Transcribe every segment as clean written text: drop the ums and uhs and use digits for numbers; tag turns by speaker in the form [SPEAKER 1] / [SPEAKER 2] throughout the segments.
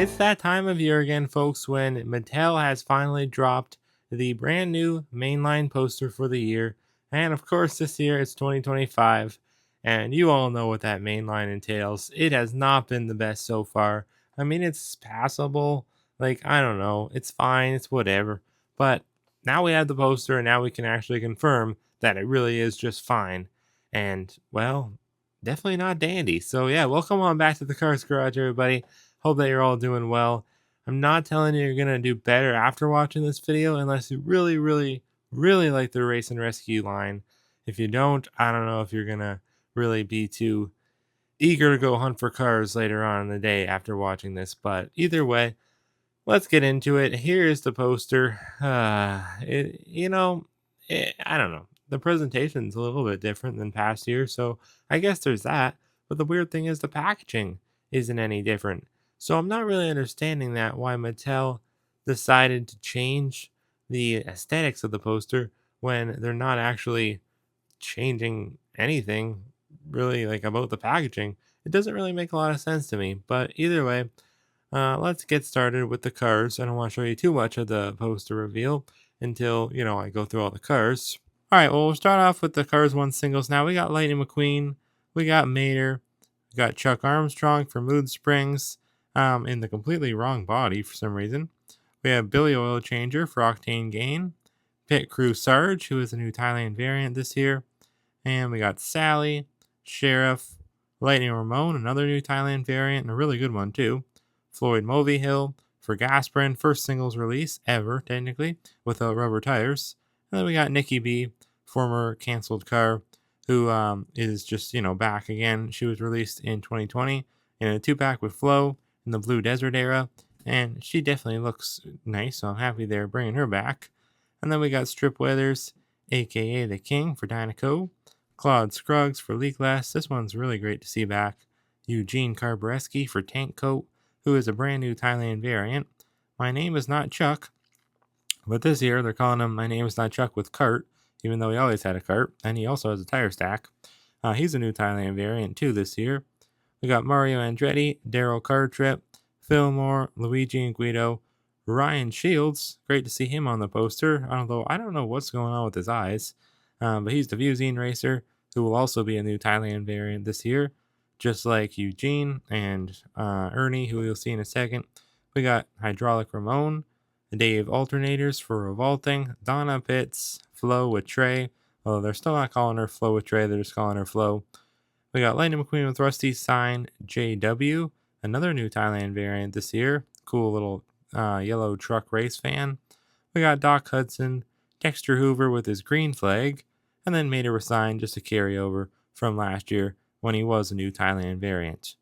[SPEAKER 1] It's that time of year again, folks, when Mattel has finally dropped the brand new Mainline poster for the year. And of course, this year it's 2025. And you all know what that Mainline entails. It has not been the best so far. I mean, it's passable. Like, I don't know. It's fine. It's whatever. But now we have the poster, and now we can actually confirm that it really is just fine. And, well, definitely not dandy. So, yeah, welcome on back to the Cars Garage, everybody. Hope that you're all doing well. I'm not telling you you're going to do better after watching this video unless you really, really, really like the race and rescue line. If you don't, I don't know if you're going to really be too eager to go hunt for cars later on in the day after watching this. But either way, let's get into it. Here's the poster. I don't know. The presentation's a little bit different than past years, so I guess there's that. But the weird thing is the packaging isn't any different. So I'm not really understanding that why Mattel decided to change the aesthetics of the poster when they're not actually changing anything really like about the packaging. It doesn't really make a lot of sense to me. But either way, let's get started with the cars. I don't want to show you too much of the poster reveal until, I go through all the cars. All right, well, we'll start off with the Cars 1 singles. Now, we got Lightning McQueen, we got Mater, we got Chuck Armstrong for Mood Springs in the completely wrong body for some reason. We have Billy Oil Changer for Octane Gain, Pit Crew Sarge, who is a new Thailand variant this year. And we got Sally, Sheriff, Lightning Ramon, another new Thailand variant, and a really good one too. Floyd Mulvihill for Gasprin, first singles release ever, technically, without rubber tires. And then we got Nikki B, former canceled car, who is just, back again. She was released in 2020 in a 2-pack with Flo in the Blue Desert era, and she definitely looks nice, so I'm happy they're bringing her back. And then we got Strip Weathers, aka The King for Dynaco, Claude Scruggs for Leakless. This one's really great to see back. Eugene Carbareski for Tank Coat, who is a brand new Thailand variant. My name is not Chuck, but this year they're calling him My Name is Not Chuck with Cart, even though he always had a cart, and he also has a tire stack. He's a new Thailand variant too this year. We got Mario Andretti, Daryl Cartrip, Fillmore, Luigi and Guido, Ryan Shields. Great to see him on the poster, although I don't know what's going on with his eyes. But he's the Fusine Racer, who will also be a new Thailand variant this year, just like Eugene and Ernie, who we'll see in a second. We got Hydraulic Ramon, Dave Alternators for Revolting, Donna Pitts, Flo with Trey. Well, they're still not calling her Flo with Trey, they're just calling her Flo. We got Lightning McQueen with Rusty Sign, JW, another new Thailand variant this year. Cool little yellow truck race fan. We got Doc Hudson, Dexter Hoover with his green flag, and then Mater Resign, just a carryover from last year when he was a new Thailand variant.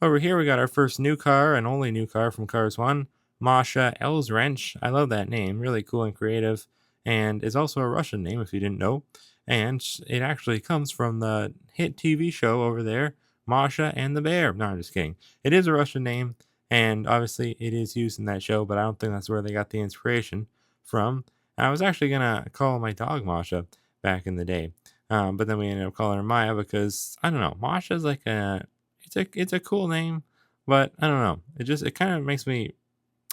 [SPEAKER 1] Over here we got our first new car and only new car from Cars 1, Masha Elswrench. I love that name, really cool and creative, and is also a Russian name if you didn't know. And it actually comes from the hit TV show over there, Masha and the Bear. No, I'm just kidding. It is a Russian name, and obviously it is used in that show, but I don't think that's where they got the inspiration from. I was actually going to call my dog Masha back in the day, but then we ended up calling her Maya because, I don't know, Masha's like it's a cool name, but I don't know. It kind of makes me,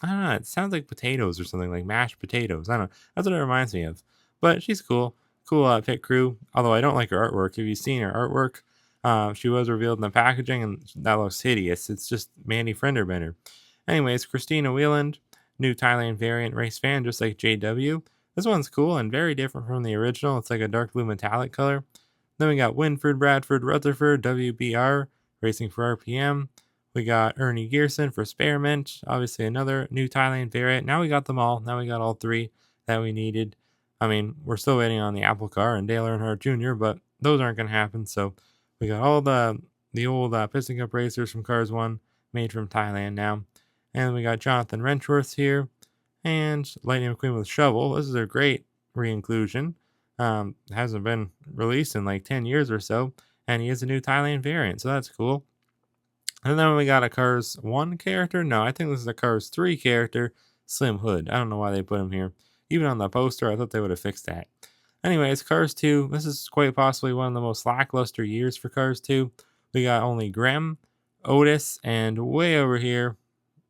[SPEAKER 1] I don't know, it sounds like potatoes or something, like mashed potatoes. I don't know. That's what it reminds me of. But she's cool. Cool pit crew. Although I don't like her artwork. Have you seen her artwork? She was revealed in the packaging, and that looks hideous. It's just Mandy Frenderbender. Anyways, Christina Wieland, new Thailand variant race fan, just like JW. This one's cool and very different from the original. It's like a dark blue metallic color. Then we got Winford, Bradford, Rutherford, WBR, racing for RPM. We got Ernie Gearson for Spearmint, obviously another new Thailand variant. Now we got them all. Now we got all three that we needed. I mean, we're still waiting on the Apple car and Dale Earnhardt Jr., but those aren't going to happen. So we got all the old Piston Cup racers from Cars 1 made from Thailand now. And we got Jonathan Wrenchworth here and Lightning McQueen with Shovel. This is a great re-inclusion. Hasn't been released in like 10 years or so, and he is a new Thailand variant, so that's cool. And then we got a Cars 1 character. No, I think this is a Cars 3 character, Slim Hood. I don't know why they put him here. Even on the poster, I thought they would have fixed that. Anyways, Cars 2. This is quite possibly one of the most lackluster years for Cars 2. We got only Grem, Otis, and way over here,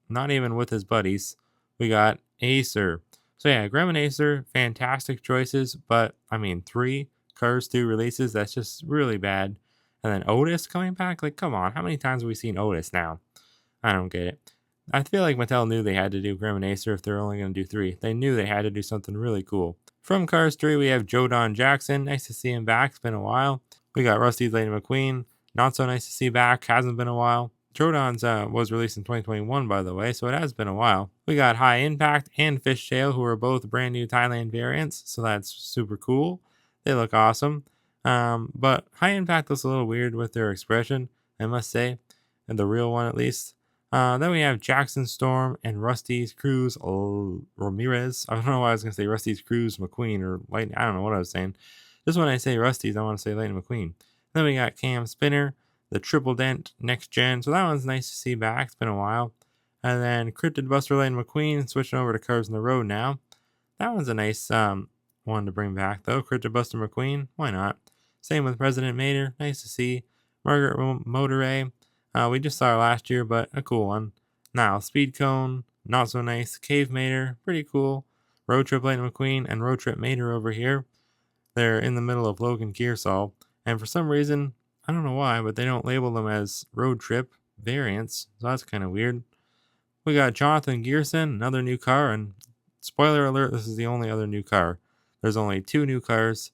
[SPEAKER 1] not even with his buddies. We got Acer. So yeah, Graham and Acer, fantastic choices, but I mean, 3 Cars 2 releases, that's just really bad. And then Otis coming back, like, come on, how many times have we seen Otis now? I don't get it. I feel like Mattel knew they had to do Grim and Acer if they're only going to do 3. They knew they had to do something really cool. From Cars 3, we have Joe Don Jackson. Nice to see him back. It's been a while. We got Rusty's Lady McQueen. Not so nice to see back. Hasn't been a while. Joe Don's was released in 2021, by the way, so it has been a while. We got High Impact and Fishtail, who are both brand new Thailand variants, so that's super cool. They look awesome. But High Impact looks a little weird with their expression, I must say, and the real one at least. Then we have Jackson Storm and Rusty's Cruz Ramirez. I don't know why I was going to say Rusty's Cruz McQueen or Lightning. I don't know what I was saying. Just when I say Rusty's, I want to say Lightning McQueen. Then we got Cam Spinner, the Triple Dent Next Gen. So that one's nice to see back. It's been a while. And then Cryptid Buster Lightning McQueen, switching over to Cars on the Road now. That one's a nice one to bring back, though. Cryptid Buster McQueen, why not? Same with President Mater. Nice to see. Margaret Motoray. We just saw her last year, but a cool one. Now, Speed Cone, not so nice. Cave Mater, pretty cool. Road Trip Lightning McQueen and Road Trip Mater over here. They're in the middle of Logan Gearsall. And for some reason, I don't know why, but they don't label them as Road Trip variants. So that's kind of weird. We got Jonathan Gearson, another new car. And spoiler alert, this is the only other new car. There's only 2 new cars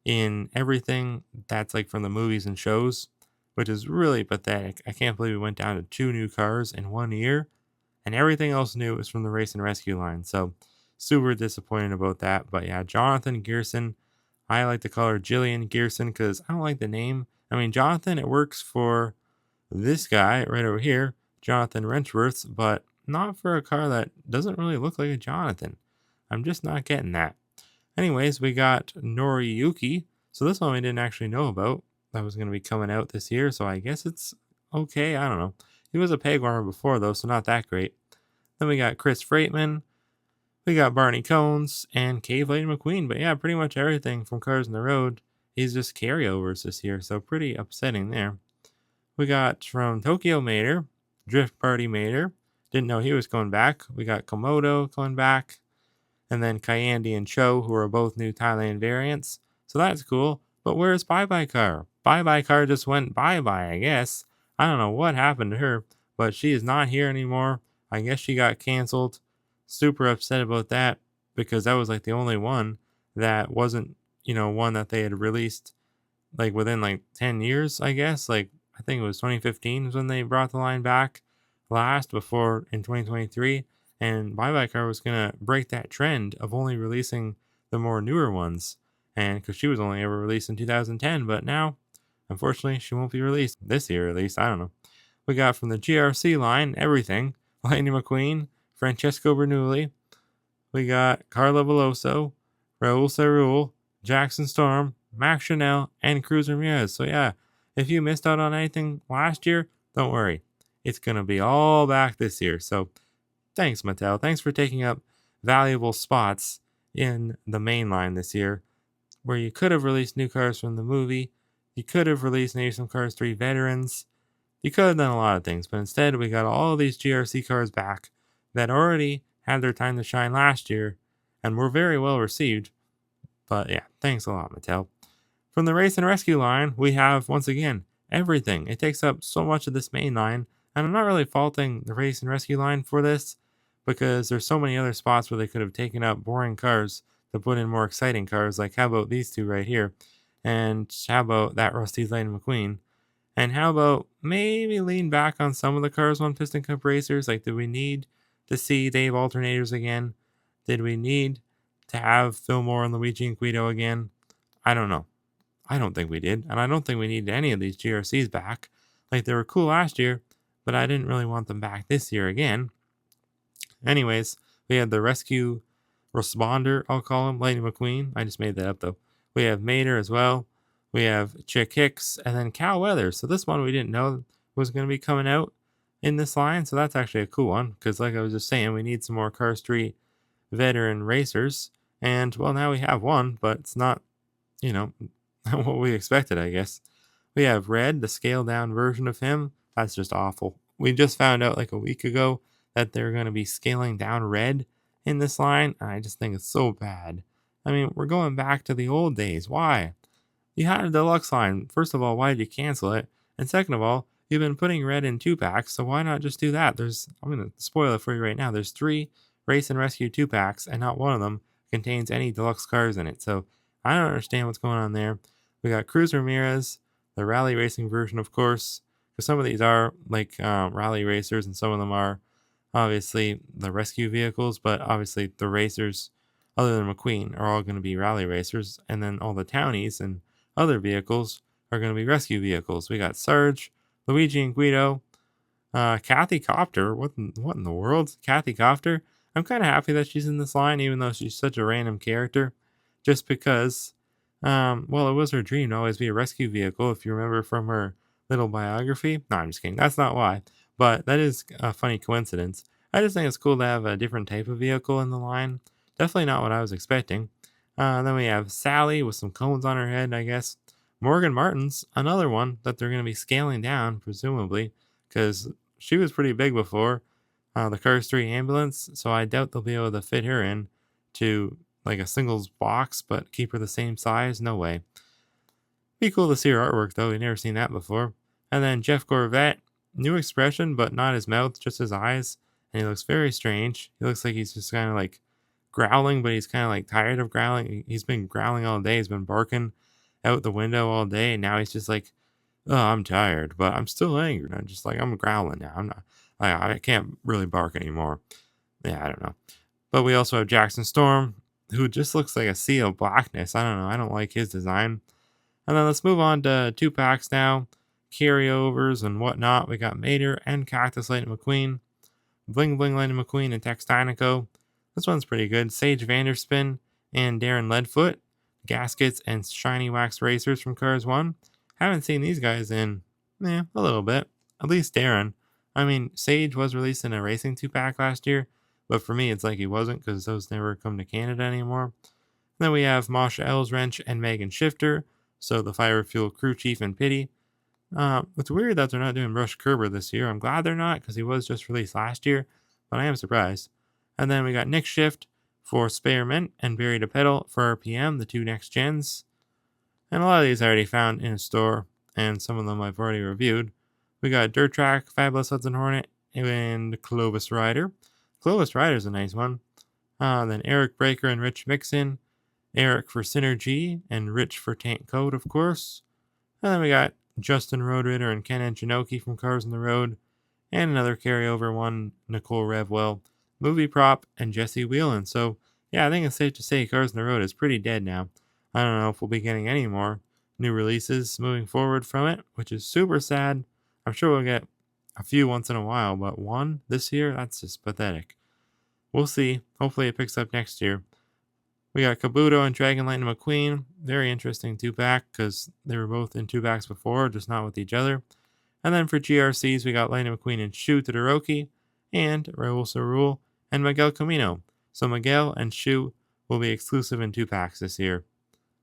[SPEAKER 1] in everything that's like from the movies and shows, which is really pathetic. I can't believe we went down to 2 new cars in 1 year, and everything else new is from the race and rescue line. So super disappointed about that. But yeah, Jonathan Gearson. I like to call her Jillian Gearson because I don't like the name. I mean, Jonathan, it works for this guy right over here, Jonathan Wrenchworth, but not for a car that doesn't really look like a Jonathan. I'm just not getting that. Anyways, we got Noriyuki. So this one we didn't actually know about. That was going to be coming out this year, so I guess it's okay. I don't know. He was a peg warmer before, though, so not that great. Then we got Chris Freightman. We got Barney Cones and Cave Lady McQueen. But yeah, pretty much everything from Cars on the Road is just carryovers this year, so pretty upsetting there. We got from Tokyo Mater, Drift Party Mater. Didn't know he was coming back. We got Komodo coming back. And then Kyandi and Cho, who are both new Thailand variants. So that's cool. But where's Bye Bye Car? Bye Bye Car just went bye-bye, I guess. I don't know what happened to her, but she is not here anymore. I guess she got canceled. Super upset about that because that was like the only one that wasn't, one that they had released like within like 10 years, I guess. Like, I think it was 2015 was when they brought the line back last before in 2023. And Bye Bye Car was going to break that trend of only releasing the more newer ones. And because she was only ever released in 2010, but now, unfortunately, she won't be released this year at least. I don't know. We got from the GRC line everything: Lightning McQueen, Francesco Bernoulli. We got Carla Veloso, Raul Cerul, Jackson Storm, Max Chanel, and Cruz Ramirez. So yeah, if you missed out on anything last year, don't worry. It's going to be all back this year. So thanks, Mattel. Thanks for taking up valuable spots in the main line this year, where you could have released new cars from the movie. You could have released maybe some Cars 3 veterans. You could have done a lot of things, but instead we got all of these GRC cars back that already had their time to shine last year and were very well received. But yeah, thanks a lot, Mattel. From the Race and Rescue line, we have, once again, everything. It takes up so much of this main line, and I'm not really faulting the Race and Rescue line for this, because there's so many other spots where they could have taken up boring cars to put in more exciting cars, like how about these 2 right here? And how about that Rusty's Lightning McQueen? And how about maybe lean back on some of the Cars 1 Piston Cup racers? Like, did we need to see Dave alternators again? Did we need to have Fillmore and Luigi and Guido again? I don't know. I don't think we did. And I don't think we needed any of these GRCs back. Like, they were cool last year, but I didn't really want them back this year again. Anyways, we had the rescue responder, I'll call him, Lightning McQueen. I just made that up, though. We have Mater as well. We have Chick Hicks, and then Cal Weathers. So this one we didn't know was going to be coming out in this line. So that's actually a cool one, because like I was just saying, we need some more Cars 3 veteran racers. And, well, now we have one, but it's not, what we expected, I guess. We have Red, the scaled down version of him. That's just awful. We just found out like a week ago that they're going to be scaling down red in this line. I just think it's so bad. I mean, we're going back to the old days. Why? You had a deluxe line. First of all, why did you cancel it? And second of all, you've been putting red in 2 packs, so why not just do that? I'm going to spoil it for you right now. There's 3 Race and Rescue 2 packs, and not one of them contains any deluxe cars in it. So I don't understand what's going on there. We got Cruz Ramirez, the rally racing version, of course, because some of these are like rally racers, and some of them are obviously the rescue vehicles, but obviously the racers, other than McQueen, are all going to be rally racers, and then all the townies and other vehicles are going to be rescue vehicles. We got Sarge, Luigi, and Guido. Kathy Copter. What in the world? Kathy Copter. I'm kind of happy that she's in this line, even though she's such a random character. Just because, well, it was her dream to always be a rescue vehicle. If you remember from her little biography. No, I'm just kidding. That's not why. But that is a funny coincidence. I just think it's cool to have a different type of vehicle in the line. Definitely not what I was expecting. Then we have Sally with some cones on her head, I guess. Morgan Martin's another one that they're going to be scaling down, presumably, because she was pretty big before the Cars 3 ambulance. So I doubt they'll be able to fit her in to like a singles box, but keep her the same size. No way. Be cool to see her artwork, though. We've never seen that before. And then Jeff Corvette, new expression, but not his mouth, just his eyes. And he looks very strange. He looks like he's just kind of like growling, but he's kind of like tired of growling. He's been growling all day. He's been barking out the window all day. And now he's just like, oh, I'm tired, but I'm still angry. And I'm just like, I'm growling now. I'm not, I can't really bark anymore. Yeah, I don't know. But we also have Jackson Storm, who just looks like a sea of blackness. I don't know. I don't like his design. And then let's move on to 2 packs now. Carryovers and whatnot. We got Mater and Cactus Lightning McQueen. Bling Bling Lightning McQueen and Tex Dinoco. This one's pretty good. Sage Vanderspin and Darren Leadfoot. Gaskets and Shiny Wax Racers from Cars 1. Haven't seen these guys in, a little bit. At least Darren. I mean, Sage was released in a racing 2-pack last year, but for me, it's like he wasn't because those never come to Canada anymore. Then we have Masha Elswrench and Megan Shifter, so the Fire Fuel Crew Chief and Pity. It's weird that they're not doing Rush Kerber this year. I'm glad they're not because he was just released last year, but I am surprised. And then we got Nick Shift for Spearmint and Barry DePedal for RPM, the 2 next gens. And a lot of these I already found in a store, and some of them I've already reviewed. We got Dirt Track, Fabulous Hudson Hornet, and Clovis Rider. Clovis Rider's a nice one. Then Eric Breaker and Rich Mixon. Eric for Synergy, and Rich for Tank Code, of course. And then we got Justin Roadritter and Ken Anchinoki from Cars on the Road. And another carryover one, Nicole Revwell, Movie Prop, and Jesse Whelan. So, yeah, I think it's safe to say Cars on the Road is pretty dead now. I don't know if we'll be getting any more new releases moving forward from it, which is super sad. I'm sure we'll get a few once in a while, but one this year, that's just pathetic. We'll see. Hopefully it picks up next year. We got Kabuto and Dragon Lightning McQueen. Very interesting 2-pack because they were both in 2-packs before, just not with each other. And then for GRCs, we got Lightning McQueen and Shu Todoroki, and Raul Cerul and Miguel Camino. So Miguel and Shu will be exclusive in 2-packs this year.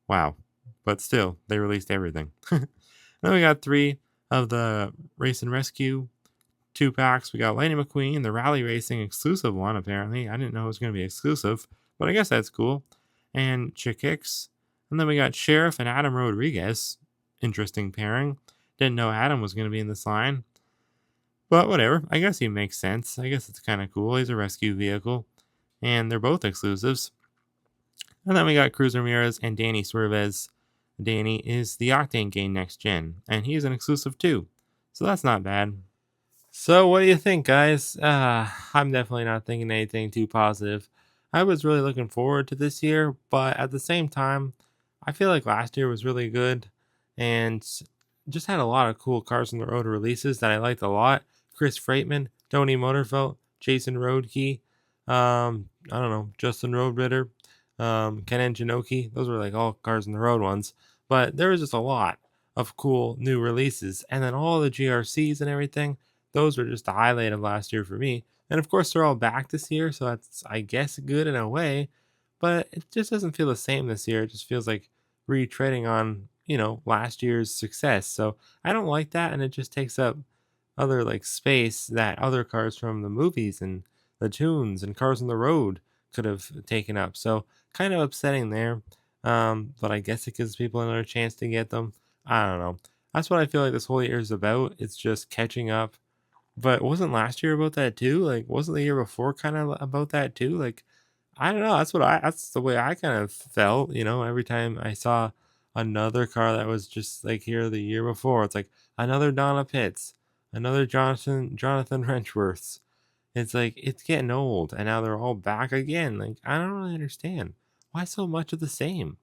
[SPEAKER 1] Wow. But still, they released everything. Then we got 3 of the Race and Rescue 2-packs. We got Lightning McQueen, the Rally Racing exclusive one, apparently. I didn't know it was going to be exclusive, but I guess that's cool. And Chickix. And then we got Sheriff and Adam Rodriguez. Interesting pairing. Didn't know Adam was going to be in this line. But whatever. I guess he makes sense. I guess it's kind of cool. He's a rescue vehicle. And they're both exclusives. And then we got Cruz Ramirez and Danny Swervez. Danny is the Octane Gain next gen. And he's an exclusive too. So that's not bad. So what do you think, guys? I'm definitely not thinking anything too positive. I was really looking forward to this year, but at the same time, I feel like last year was really good and just had a lot of cool Cars on the Road releases that I liked a lot. Chris Freightman, Tony Motorfelt, Jason Roadkey, I don't know, Justin Roadritter, Ken Anchinoki. Those were like all Cars on the Road ones, but there was just a lot of cool new releases. And then all the GRCs and everything, those were just the highlight of last year for me. And of course, they're all back this year, so that's, I guess, good in a way. But it just doesn't feel the same this year. It just feels like retreading on, last year's success. So I don't like that, and it just takes up other like space that other cars from the movies and the tunes and Cars on the Road could have taken up. So kind of upsetting there. But I guess it gives people another chance to get them. I don't know. That's what I feel like this whole year is about. It's just catching up. But wasn't last year about that too? Like, wasn't the year before kind of about that too? Like, I don't know. That's the way I kind of felt, every time I saw another car that was just like here the year before. It's like another Donna Pitts, another Jonathan Wrenchworths. It's like it's getting old, and now they're all back again. Like, I don't really understand. Why so much of the same?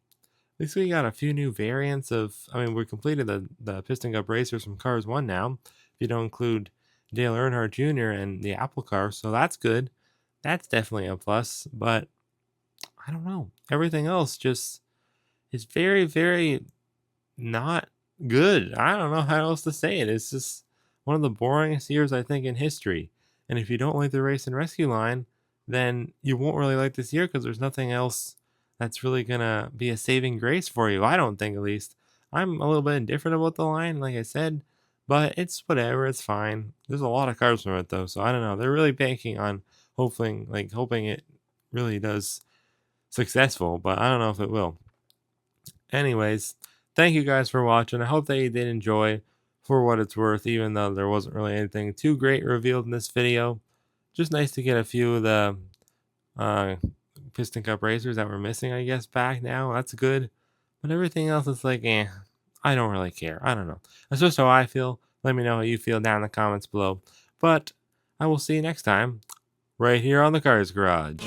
[SPEAKER 1] At least we got a few new variants of. I mean, we completed the Piston Cup racers from Cars One now. If you don't include Dale Earnhardt Jr. and the Apple car, so that's good. That's definitely a plus. But I don't know. Everything else just is very, very not good. I don't know how else to say it. It's just one of the boringest years I think in history. And if you don't like the race and rescue line, then you won't really like this year because there's nothing else that's really gonna be a saving grace for you. I don't think, at least. I'm a little bit indifferent about the line, like I said, but it's whatever. It's fine. There's a lot of cars from it though, so I don't know. They're really banking on hoping it really does successful, but I don't know if it will. Anyways, thank you guys for watching. I hope that you did enjoy for what it's worth, even though there wasn't really anything too great revealed in this video. Just nice to get a few of the uh, Piston Cup racers that were missing, I guess, back now. That's good. But everything else is like, I don't really care. I don't know. That's just how I feel. Let me know how you feel down in the comments below. But I will see you next time, right here on the Cars Garage.